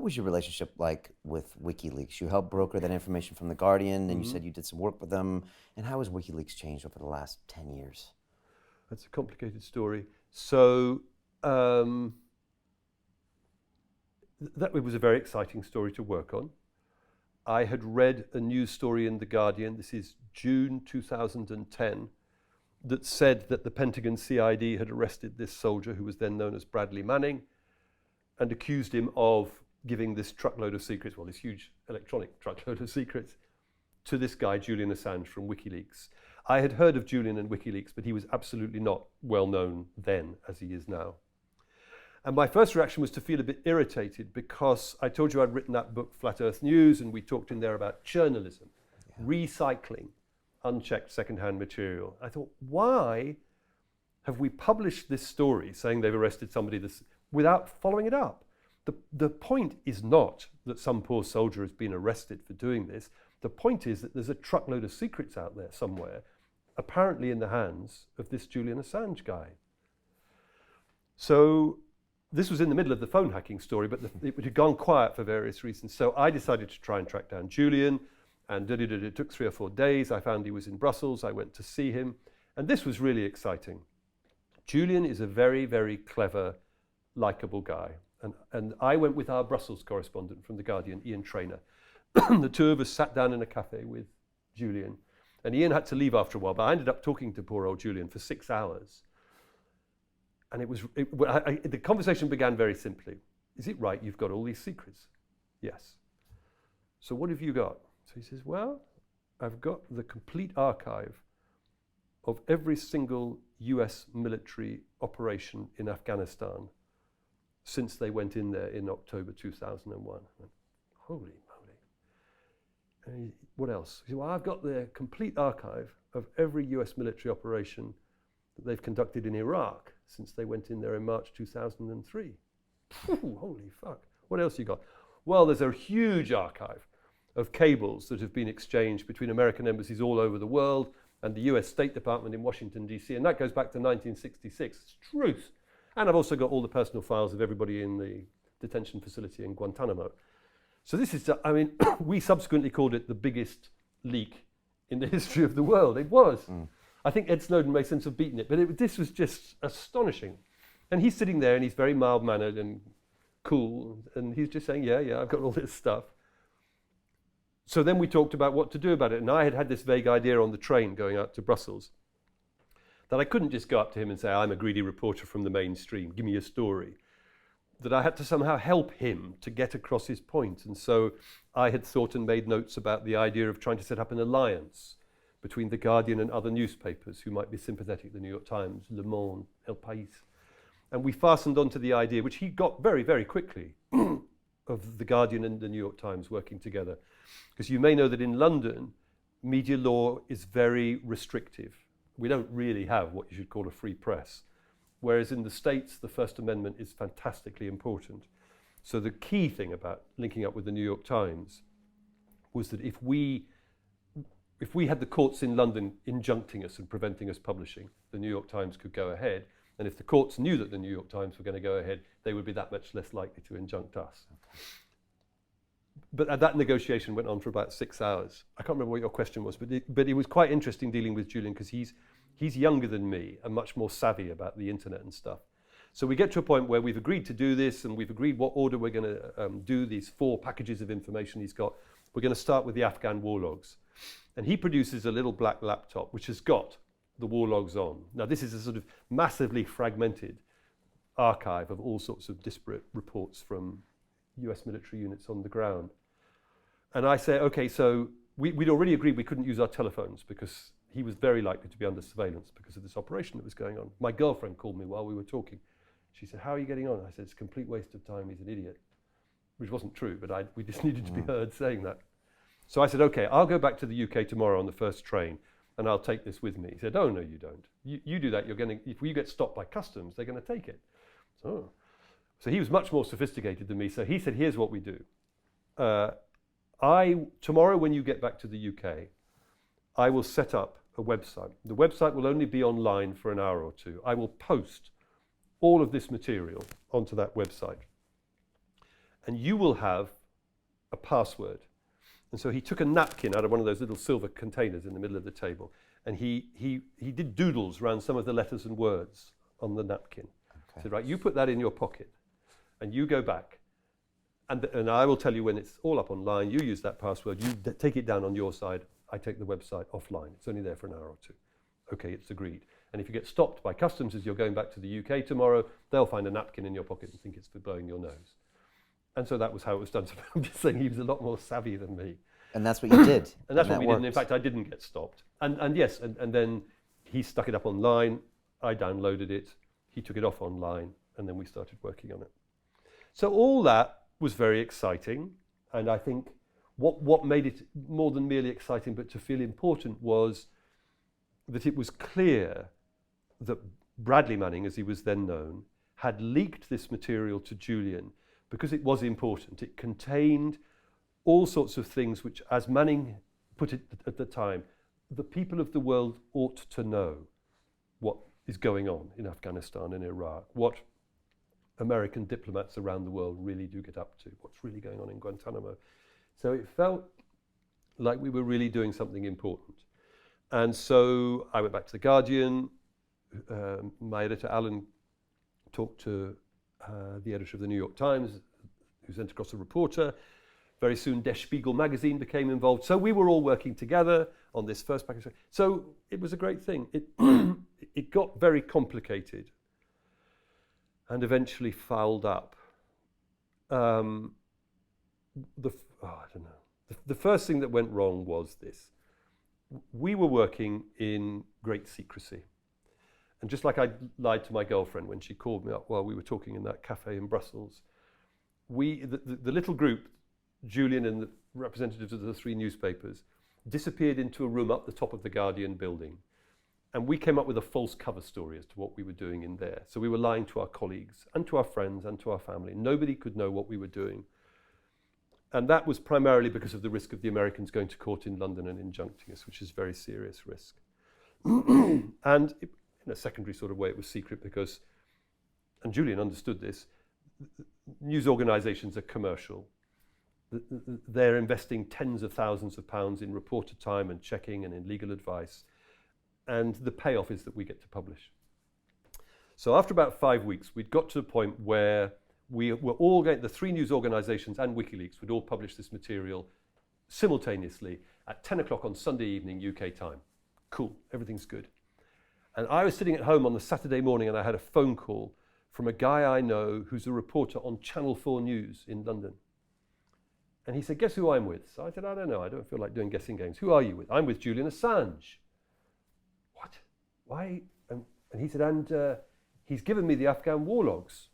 was your relationship like with WikiLeaks? You helped broker that information from The Guardian, and you said you did some work with them. And how has WikiLeaks changed over the last 10 years? That's a complicated story. So that was a very exciting story to work on. I had read a news story in The Guardian, this is June 2010, that said that the Pentagon CID had arrested this soldier who was then known as Bradley Manning and accused him of giving this truckload of secrets, well, this huge electronic truckload of secrets, to this guy, Julian Assange from WikiLeaks. I had heard of Julian and WikiLeaks, but he was absolutely not well known then as he is now. And my first reaction was to feel a bit irritated because I told you I'd written that book, Flat Earth News, and we talked in there about journalism, recycling unchecked secondhand material. I thought, why have we published this story saying they've arrested somebody without following it up? The point is not that some poor soldier has been arrested for doing this. The point is that there's a truckload of secrets out there somewhere, apparently in the hands of this Julian Assange guy. So this was in the middle of the phone hacking story, but it had gone quiet for various reasons. So I decided to try and track down Julian, and it took 3 or 4 days. I found he was in Brussels. I went to see him, and this was really exciting. Julian is a very, very clever, likable guy. And I went with our Brussels correspondent from The Guardian, Ian Traynor. The two of us sat down in a cafe with Julian, and Ian had to leave after a while, but I ended up talking to poor old Julian for 6 hours. And the conversation began very simply. Is it right you've got all these secrets? Yes. So what have you got? So he says, well, I've got the complete archive of every single US military operation in Afghanistan since they went in there in October 2001. I went, holy moly. And what else? He said, well, I've got the complete archive of every US military operation that they've conducted in Iraq since they went in there in March 2003. Holy fuck. What else you got? Well, there's a huge archive of cables that have been exchanged between American embassies all over the world and the US State Department in Washington, D.C., and that goes back to 1966. It's truth. And I've also got all the personal files of everybody in the detention facility in Guantanamo. So this is, we subsequently called it the biggest leak in the history of the world. It was. I think Ed Snowden may since have beaten it, but this was just astonishing. And he's sitting there and he's very mild-mannered and cool, and he's just saying, yeah, I've got all this stuff. So then we talked about what to do about it, and I had this vague idea on the train going out to Brussels that I couldn't just go up to him and say, I'm a greedy reporter from the mainstream, give me a story. That I had to somehow help him to get across his point. And so I had thought and made notes about the idea of trying to set up an alliance between The Guardian and other newspapers who might be sympathetic, the New York Times, Le Monde, El País. And we fastened onto the idea, which he got very, very quickly, of The Guardian and the New York Times working together. Because you may know that in London, media law is very restrictive. We don't really have what you should call a free press. Whereas in the States, the First Amendment is fantastically important. So the key thing about linking up with the New York Times was that if we had the courts in London injuncting us and preventing us publishing, the New York Times could go ahead. And if the courts knew that the New York Times were going to go ahead, they would be that much less likely to injunct us. But that negotiation went on for about 6 hours. I can't remember what your question was, but it was quite interesting dealing with Julian because he's younger than me and much more savvy about the internet and stuff. So we get to a point where we've agreed to do this and we've agreed what order we're going to do these 4 packages of information he's got. We're going to start with the Afghan war logs. And he produces a little black laptop which has got the war logs on. Now this is a sort of massively fragmented archive of all sorts of disparate reports from US military units on the ground. And I say, okay, so we'd already agreed we couldn't use our telephones because he was very likely to be under surveillance because of this operation that was going on. My girlfriend called me while we were talking. She said, how are you getting on? I said, it's a complete waste of time, he's an idiot. Which wasn't true, but we just needed to be heard saying that. So I said, okay, I'll go back to the UK tomorrow on the first train and I'll take this with me. He said, oh, no, you don't. You do that, if you get stopped by customs, they're going to take it. So he was much more sophisticated than me. So he said, here's what we do. Tomorrow when you get back to the UK, I will set up a website. The website will only be online for an hour or two. I will post all of this material onto that website. and you will have a password. And so he took a napkin out of one of those little silver containers in the middle of the table, and he did doodles around some of the letters and words on the napkin. He said, right, you put that in your pocket, and you go back, and I will tell you when it's all up online, you use that password, you take it down on your side, I take the website offline. It's only there for an hour or two. Okay, it's agreed. And if you get stopped by customs as you're going back to the UK tomorrow, they'll find a napkin in your pocket and think it's for blowing your nose. And so that was how it was done. So I'm just saying he was a lot more savvy than me. And that's what you did. And that's what we did. And in fact, I didn't get stopped. And yes, and then he stuck it up online. I downloaded it. He took it off online. And then we started working on it. So all that was very exciting. And I think what made it more than merely exciting, but to feel important, was that it was clear that Bradley Manning, as he was then known, had leaked this material to Julian because it was important. It contained all sorts of things which, as Manning put it at the time, the people of the world ought to know what is going on in Afghanistan and Iraq, what American diplomats around the world really do get up to, what's really going on in Guantanamo. So it felt like we were really doing something important. And so I went back to The Guardian. My editor, Alan, talked to the editor of the New York Times, who sent across a reporter. Very soon, Der Spiegel magazine became involved. So we were all working together on this first package. So it was a great thing. It got very complicated and eventually fouled up. I don't know. The first thing that went wrong was this. We were working in great secrecy. And just like I lied to my girlfriend when she called me up while we were talking in that cafe in Brussels, the little group, Julian and the representatives of the 3 newspapers, disappeared into a room up the top of the Guardian building. And we came up with a false cover story as to what we were doing in there. So we were lying to our colleagues and to our friends and to our family. Nobody could know what we were doing. And that was primarily because of the risk of the Americans going to court in London and injuncting us, which is a very serious risk. And in a secondary sort of way, it was secret because, and Julian understood this, news organisations are commercial. They're investing tens of thousands of pounds in reporter time and checking and in legal advice. And the payoff is that we get to publish. So after about 5 weeks, we'd got to the point where we were all going, the 3 news organisations and WikiLeaks would all publish this material simultaneously at 10 o'clock on Sunday evening, UK time. Cool, everything's good. And I was sitting at home on the Saturday morning and I had a phone call from a guy I know who's a reporter on Channel 4 News in London. And he said, guess who I'm with? So I said, I don't know, I don't feel like doing guessing games. Who are you with? I'm with Julian Assange. What? Why? And he said, and he's given me the Afghan war logs.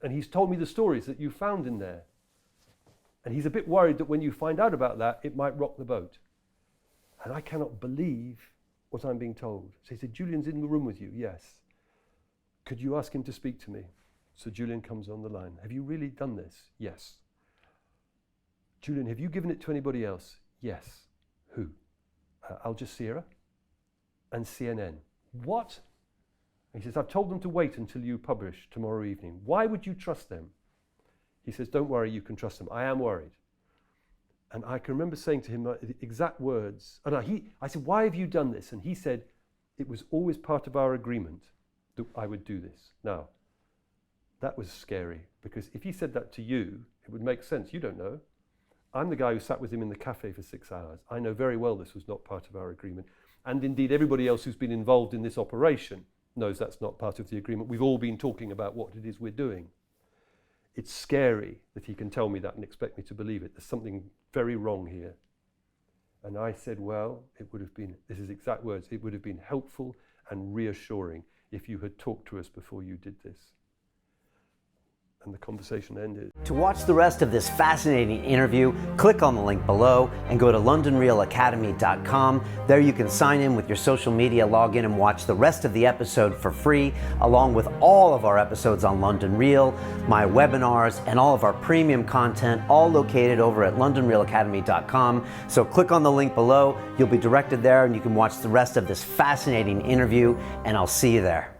And he's told me the stories that you found in there. And he's a bit worried that when you find out about that, it might rock the boat. And I cannot believe what I'm being told. So he said, Julian's in the room with you. Yes. Could you ask him to speak to me? So Julian comes on the line. Have you really done this? Yes. Julian, have you given it to anybody else? Yes. Who? Al Jazeera and CNN. What? He says, I've told them to wait until you publish tomorrow evening. Why would you trust them? He says, don't worry, you can trust them. I am worried. And I can remember saying to him the exact words. And I said, why have you done this? And he said, it was always part of our agreement that I would do this. Now, that was scary, because if he said that to you, it would make sense. You don't know. I'm the guy who sat with him in the cafe for 6 hours. I know very well this was not part of our agreement. And indeed, everybody else who's been involved in this operation knows that's not part of the agreement. We've all been talking about what it is we're doing. It's scary that he can tell me that and expect me to believe it. There's something very wrong here. And I said, well, it would have been, this is exact words, it would have been helpful and reassuring if you had talked to us before you did this. And the conversation ended. To watch the rest of this fascinating interview, click on the link below and go to londonrealacademy.com. There you can sign in with your social media, log in and watch the rest of the episode for free, along with all of our episodes on London Real, my webinars, and all of our premium content, all located over at londonrealacademy.com. So click on the link below, you'll be directed there and you can watch the rest of this fascinating interview, and I'll see you there.